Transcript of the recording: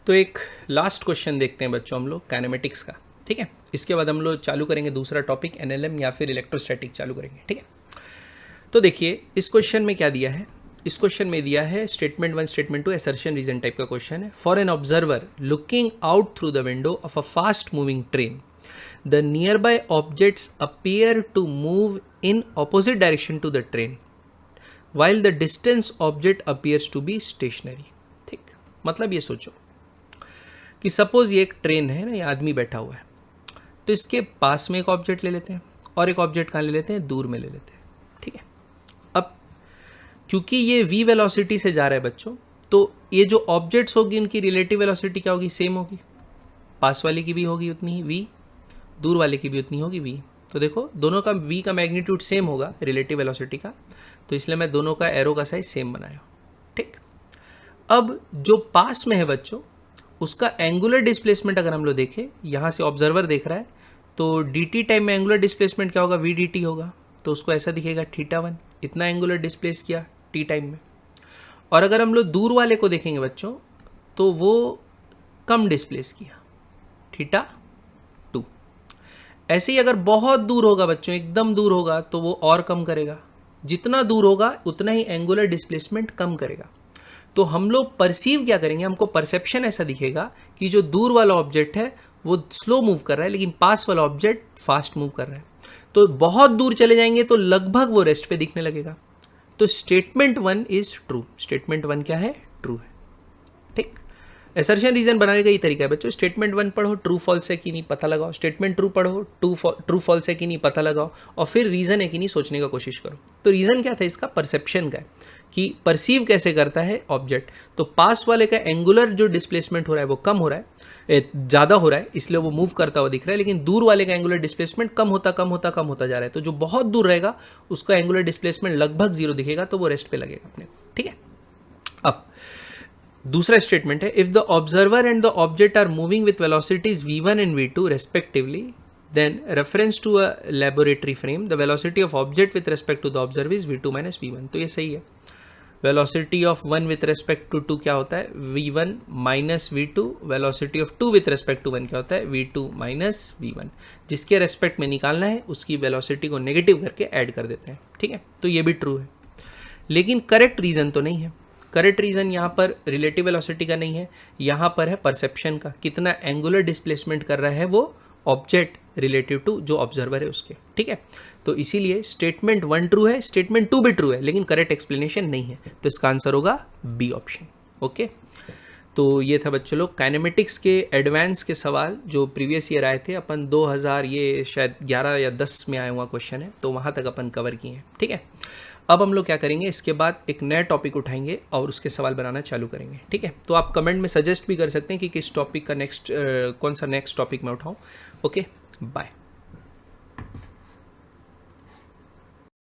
तो एक last question देखते हैं बच्चों हम लोग काइनेमेटिक्स का, ठीक है। इसके बाद हम लोग चालू करेंगे दूसरा टॉपिक एनएलएम या फिर इलेक्ट्रोस्टैटिक चालू करेंगे, ठीक है। तो देखिए इस क्वेश्चन में क्या दिया है, इस क्वेश्चन में दिया है statement 1 statement 2 assertion reason type का क्वेश्चन है। For an observer looking out through the window of a fast moving train the nearby objects appear to move in opposite direction to the train while the distance object appears to be stationary। ठीक, मतलब ये सोचो कि suppose ये एक train है ना, ये आदमी बैठा हुआ है, तो इसके पास में एक ऑब्जेक्ट ले लेते हैं और एक ऑब्जेक्ट कहाँ ले लेते हैं, दूर में ले लेते हैं, ठीक है। अब क्योंकि ये v वेलोसिटी से जा रहा है बच्चों, तो ये जो ऑब्जेक्ट्स होगी उनकी रिलेटिव वेलोसिटी क्या होगी, सेम होगी। पास वाले की भी होगी उतनी ही v, दूर वाले की भी उतनी होगी v। तो देखो दोनों का v का मैग्नीट्यूड सेम होगा रिलेटिव वेलोसिटी का, तो इसलिए मैं दोनों का एरो का साइज सेम बनाया, ठीक। अब जो पास में है बच्चों उसका एंगुलर डिस्प्लेसमेंट अगर हम लोग देखें, यहाँ से ऑब्जर्वर देख रहा है तो dt टाइम में एंगुलर डिस्प्लेसमेंट क्या होगा, v dt होगा, तो उसको ऐसा दिखेगा θ1, इतना एंगुलर डिस्प्लेस किया t टाइम में। और अगर हम लोग दूर वाले को देखेंगे बच्चों तो वो कम डिस्प्लेस किया θ2। ऐसे ही अगर बहुत दूर होगा बच्चों, एकदम दूर होगा तो वो और कम करेगा, जितना दूर होगा उतना ही एंगुलर डिस्प्लेसमेंट कम करेगा। तो हम लोग परसीव क्या करेंगे, हमको परसेप्शन ऐसा दिखेगा कि जो दूर वाला ऑब्जेक्ट है वो स्लो मूव कर रहा है लेकिन पास वाला ऑब्जेक्ट फास्ट मूव कर रहा है। तो बहुत दूर चले जाएंगे तो लगभग वो रेस्ट पे दिखने लगेगा। तो स्टेटमेंट 1 इज ट्रू, स्टेटमेंट 1 क्या है, ट्रू है, ठीक। असर्शन रीजन बनाने का ये तरीका है बच्चों, स्टेटमेंट 1 पढ़ो ट्रू फॉल्स है कि नहीं पता लगाओ, स्टेटमेंट 2 पढ़ो ट्रू फॉल्स है कि नहीं पता लगाओ, और फिर रीजन है कि नहीं सोचने का कोशिश करो। तो रीजन क्या था इसका, परसेप्शन का है कि परसीव कैसे करता है ऑब्जेक्ट। तो पास वाले का एंगुलर जो डिस्प्लेसमेंट हो रहा है वो कम हो रहा है, ज़्यादा हो रहा है, इसलिए वो मूव करता हुआ दिख रहा है, लेकिन दूर वाले का एंगुलर डिस्प्लेसमेंट कम होता जा रहा है। तो जो बहुत दूर रहेगा उसका एंगुलर डिस्प्लेसमेंट लगभग 0 दिखेगा, तो वो रेस्ट पे लगेगा अपने, ठीक है। अब दूसरा स्टेटमेंट है, if the observer and the object are moving with velocities v1 and v2 respectively, then reference to a laboratory frame the velocity of object with respect to the observer is v2 minus v1। तो ये सही है। velocity of 1 with respect to 2 क्या होता है, v1 minus v2, velocity of 2 with respect to 1 क्या होता है, v2 minus v1। जिसके रेस्पेक्ट में निकालना है उसकी वेलोसिटी को नेगेटिव करके ऐड कर देते हैं, ठीक है। तो ये भी ट्रू है, लेकिन करेक्ट रीजन तो नहीं है। करेक्ट रीजन यहाँ पर रिलेटिव वेलोसिटी का नहीं है, यहाँ पर है परसेप्शन का, कितना एंगुलर डिस्प्लेसमेंट कर रहा है वो ऑब्जेक्ट रिलेटिव टू जो ऑब्जर्वर है उसके, ठीक है। तो इसीलिए स्टेटमेंट 1 ट्रू है, स्टेटमेंट 2 भी ट्रू है, लेकिन करेक्ट एक्सप्लेनेशन नहीं है, तो इसका आंसर होगा बी ऑप्शन, ओके। तो ये था बच्चों लोग काइनेमेटिक्स के एडवांस के सवाल जो प्रीवियस ईयर आए थे, अपन 2000 ये शायद 11 या 10 में आया हुआ क्वेश्चन है, तो वहाँ तक अपन कवर किए हैं, ठीक है। अब हम लोग क्या करेंगे, इसके बाद एक नया टॉपिक उठाएंगे और उसके सवाल बनाना चालू करेंगे, ठीक है। तो आप कमेंट में सजेस्ट भी कर सकते हैं कि किस टॉपिक का नेक्स्ट कौन सा नेक्स्ट टॉपिक मैं उठाऊं। Okay, bye.